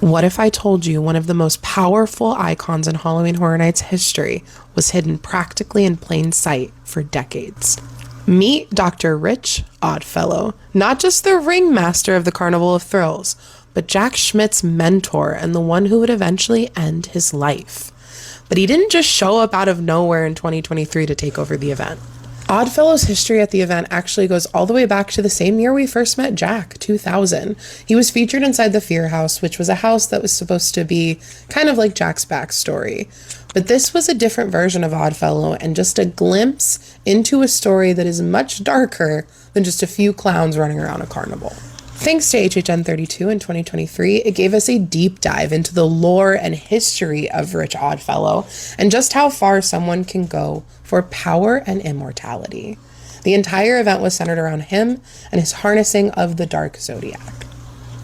What if I told you one of the most powerful icons in Halloween Horror Nights history was hidden practically in plain sight for decades? Meet Dr. Rich Oddfellow, not just the ringmaster of the Carnival of Thrills, but Jack Schmidt's mentor and the one who would eventually end his life. But he didn't just show up out of nowhere in 2023 to take over the event. Oddfellow's history at the event actually goes all the way back to the same year we first met Jack, 2000. He was featured inside the Fear House, which was a house that was supposed to be kind of like Jack's backstory. But this was a different version of Oddfellow and just a glimpse into a story that is much darker than just a few clowns running around a carnival. Thanks to HHN 32 in 2023, it gave us a deep dive into the lore and history of Rich Oddfellow and just how far someone can go for power and immortality. The entire event was centered around him and his harnessing of the dark zodiac.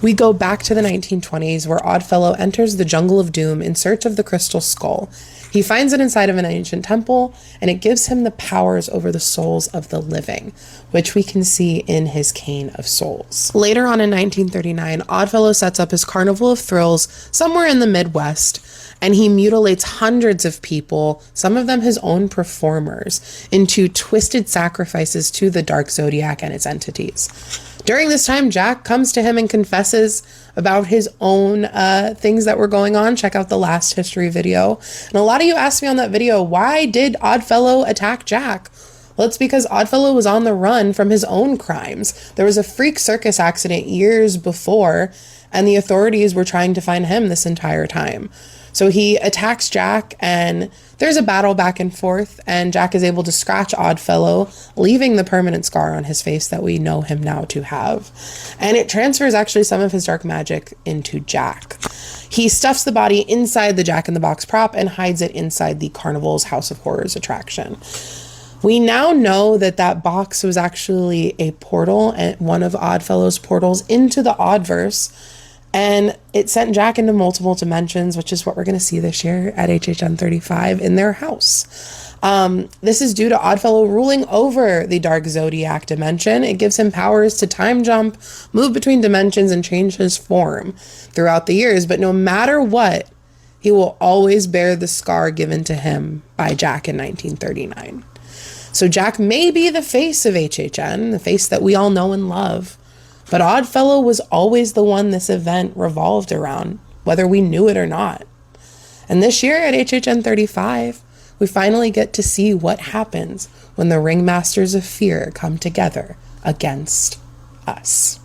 We go back to the 1920s where Oddfellow enters the jungle of doom in search of the crystal skull. He finds it inside of an ancient temple, and it gives him the powers over the souls of the living, which we can see in his Cane of Souls. Later on in 1939, Oddfellow sets up his Carnival of Thrills somewhere in the Midwest, and he mutilates hundreds of people, some of them his own performers, into twisted sacrifices to the dark zodiac and its entities. During this time, Jack comes to him and confesses about his own things that were going on. Check out the last history video. And a lot of you asked me on that video, why did Oddfellow attack Jack? Well, it's because Oddfellow was on the run from his own crimes. There was a freak circus accident years before, and the authorities were trying to find him this entire time. So he attacks Jack, and there's a battle back and forth, and Jack is able to scratch Oddfellow, leaving the permanent scar on his face that we know him now to have. And it transfers actually some of his dark magic into Jack. He stuffs the body inside the Jack-in-the-Box prop and hides it inside the Carnival's House of Horrors attraction. We now know that that box was actually a portal, and one of Oddfellow's portals into the Oddverse, and it sent Jack into multiple dimensions, which is what we're going to see this year at HHN 35 in their house. This is due to Oddfellow ruling over the Dark Zodiac dimension. It gives him powers to time jump, move between dimensions, and change his form throughout the years. But no matter what, he will always bear the scar given to him by Jack in 1939. So Jack may be the face of HHN, the face that we all know and love, but Oddfellow was always the one this event revolved around, whether we knew it or not. And this year at HHN 35, we finally get to see what happens when the Ringmasters of Fear come together against us.